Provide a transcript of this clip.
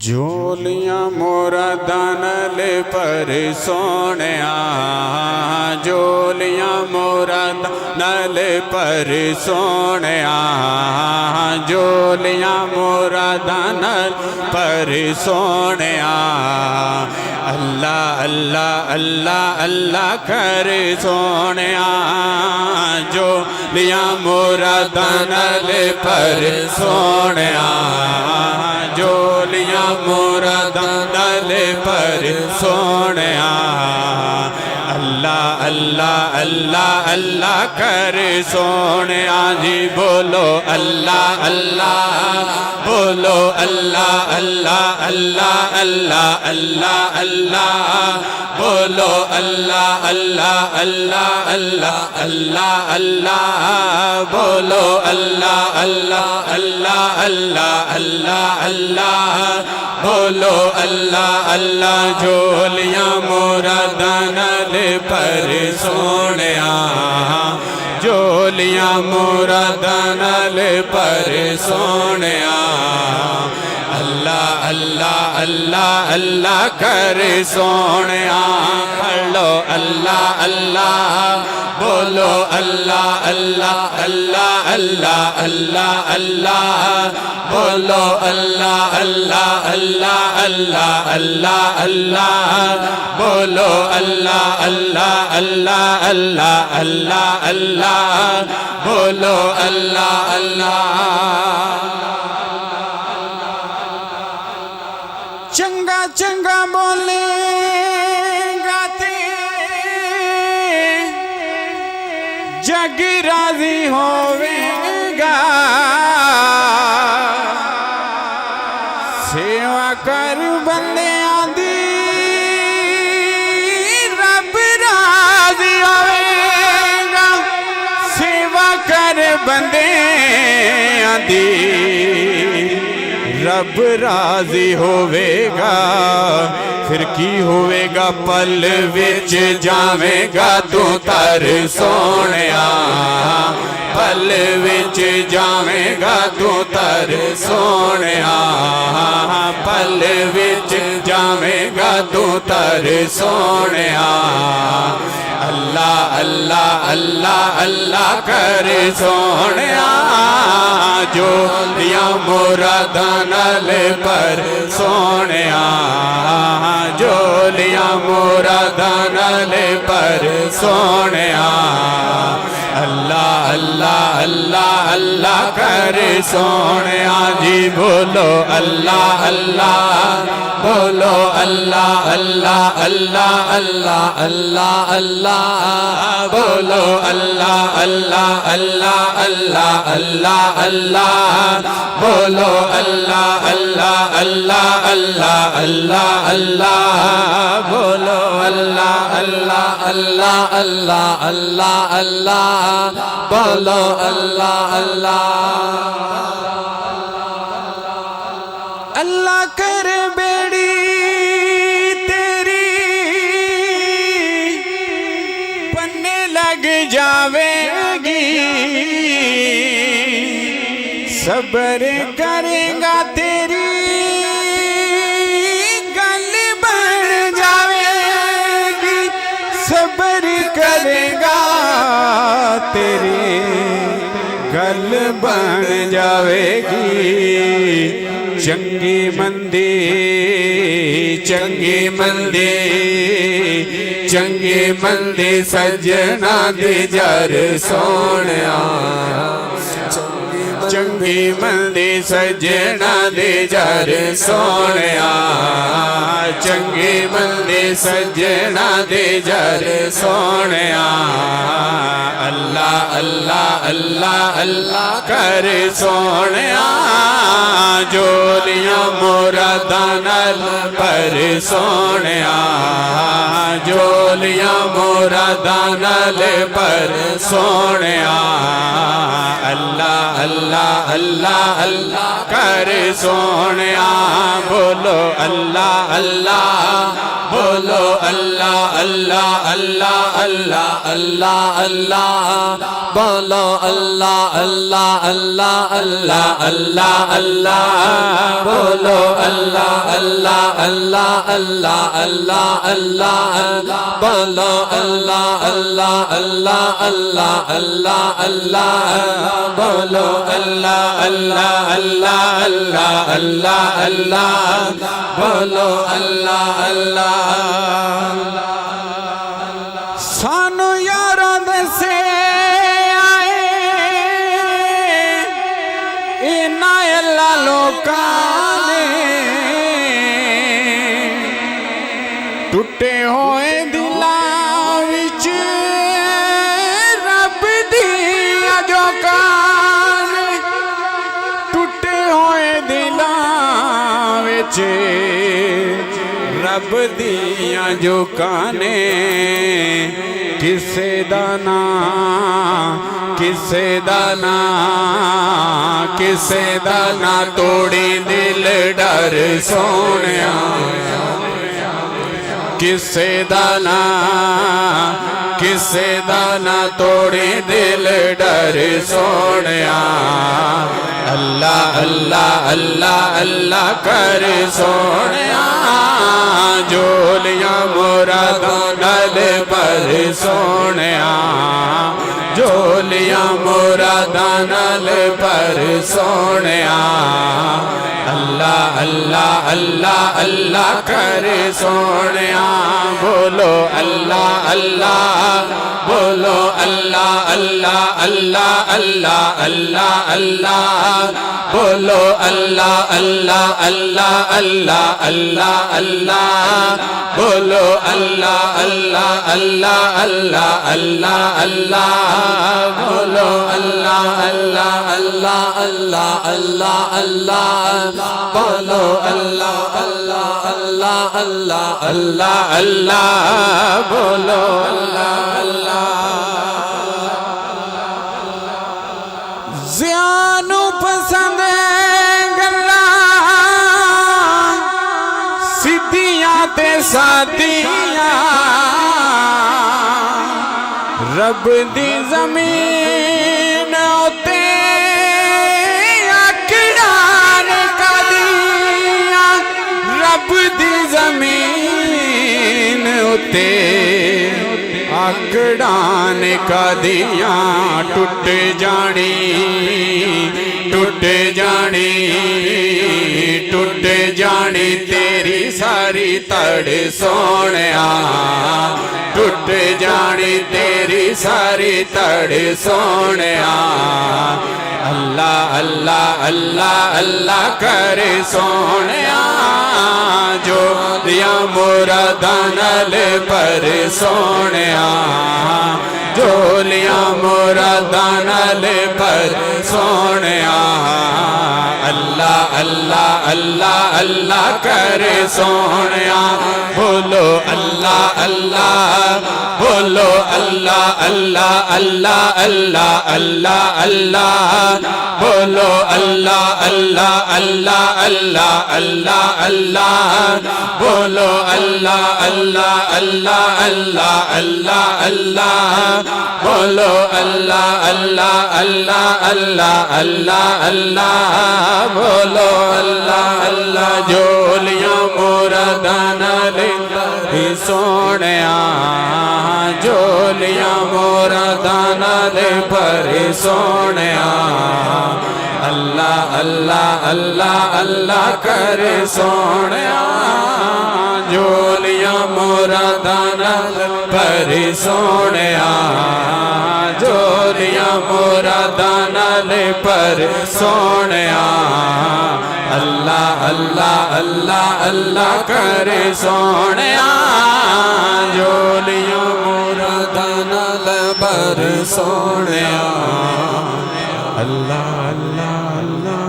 جھولیاں مراداں نال پر سونیا، جھولیاں مراداں نال پر سونیا، جھولیاں مراداں نال پر سونیا، اللہ اللہ اللہ اللہ کر سونیا، جھولیاں مراداں نال پر سونیا، جھولیاں مراداں نال پر سونیا، اللہ اللہ اللہ اللہ کر سونیا جی بولو اللہ اللہ، بولو اللہ اللہ اللہ اللہ اللہ اللہ، بولو اللہ اللہ اللہ اللہ اللہ اللہ، بولو اللہ اللہ اللہ اللہ اللہ اللہ، بولو اللہ اللہ، جھولیاں مراداں نال پر سونیا، جھولیاں مراداں نال پر سونیا، اللہ اللہ اللہ اللہ کر سونیا، پڑھو اللہ اللہ، بولو اللہ اللہ اللہ اللہ اللہ اللہ، بولو اللہ اللہ اللہ اللہ اللہ اللہ، بولو اللہ اللہ اللہ اللہ اللہ اللہ، بولو اللہ اللہ۔ چنگا چنگا بولے گاتے جگ راضی ہوے گا، سیوا کر بندیاں دی رب راضی ہوے گا، سیوا کر بندیاں دی رب راضی ہوے گا، پھر کی ہوے گا پل وچ جاویں گا تو تر سونیا، پل وچ جاویں گا تو تر سونیا، پل وچ جاویں گا تو تر سونیا، اللہ اللہ اللہ اللہ کر سونیا، جھولیاں مراداں نال پر سونیا، جھولیاں مراداں نال پر سونیا، اللہ اللہ اللہ اللہ کر سونیا جی بولو اللہ اللہ، بولو اللہ اللہ اللہ اللہ اللہ اللہ، بولو اللہ اللہ اللہ اللہ اللہ اللہ، بولو اللہ اللہ اللہ اللہ اللہ اللہ، بولو اللہ اللہ اللہ اللہ اللہ اللہ، بولو اللہ اللہ۔ اللہ کر بیڑی تیری پنے لگ جاوے گی، صبر کرے گا تیری گل بن جاوے گی، صبر کرے گا تیری گل بن جاوے گی، چنگی مندی چنگی مندی چنگی مندی سجنا دی جر سونیا، چنگی مندی سجنا دی جر سونیا، چنگی مندی سجنا دی جر سونیا، اللہ اللہ اللہ اللہ کر سونیا، جھولیاں مراداں نال پر سونیا، جھولیاں مراداں نال پر سونیا، اللہ اللہ اللہ اللہ کر سونیا، بولو اللہ اللہ، بولو اللہ اللہ اللہ اللہ اللہ اللہ بولو اللہ اللہ اللہ اللہ اللہ اللہ بولو اللہ اللہ اللہ اللہ اللہ اللہ بولو اللہ اللہ اللہ اللہ اللہ اللہ بولو اللہ اللہ اللہ اللہ اللہ اللہ بولو اللہ اللہ سانو یاروں دسے آئے اینا اللہ لوکانے ٹوٹے ہوئے دلاں وچ رب دیاں جو کان ٹوٹے ہوئے دلاں وچ رب دیاں جو کانے کسے دانا کسے دانا کسے دانا توڑی دل ڈر سونیا کسے دانا کسے دانا توڑی دل ڈر سونیا اللہ اللہ اللہ اللہ کر سونیا جولیاں مراداں نال پر سونیا جولیاں مراداں نال پر سونیا اللہ اللہ اللہ اللہ کر سونیا بولو اللہ اللہ بولو اللہ اللہ اللہ اللہ اللہ اللہ بولو اللہ اللہ اللہ اللہ اللہ اللہ بولو اللہ اللہ اللہ اللہ اللہ اللہ بولو اللہ اللہ اللہ اللہ اللہ اللہ بولو اللہ اللہ اللہ اللہ اللہ اللہ بولو اللہ اللہ زیانو پسند گلا سدھیاں تے ساتھیاں رب دی زمین اتے اکڑان کدیاں رب دی زمین اتے اکڑان کدیاں ٹوٹ جانی ٹوٹ جانی ٹوٹ جانی تیری ساری تڑ سونیا ٹوٹ جانی تیری ساری تڑ سونیا اللہ اللہ اللہ اللہ کر سونیا جو دیا مراداں نال پر سونیا جو لیا مراداں نال پر سونیا اللہ اللہ اللہ اللہ کر سونیا بولو اللہ اللہ بولو اللہ اللہ اللہ اللہ اللہ اللہ بولو اللہ اللہ اللہ اللہ اللہ اللہ بولو اللہ اللہ اللہ اللہ اللہ اللہ بولو اللہ اللہ اللہ اللہ اللہ اللہ بولو اللہ اللہ جولیاں مراداں نال سونیا جولیاں مراداں نال پر سونیا اللہ اللہ اللہ اللہ کر سونیا جولیاں مراداں نال پر سونیا جولیاں مراداں نال پر سونیا اللہ اللہ اللہ اللہ کر سونیا جولیاں مراداں نال پر سونیا اللہ اللہ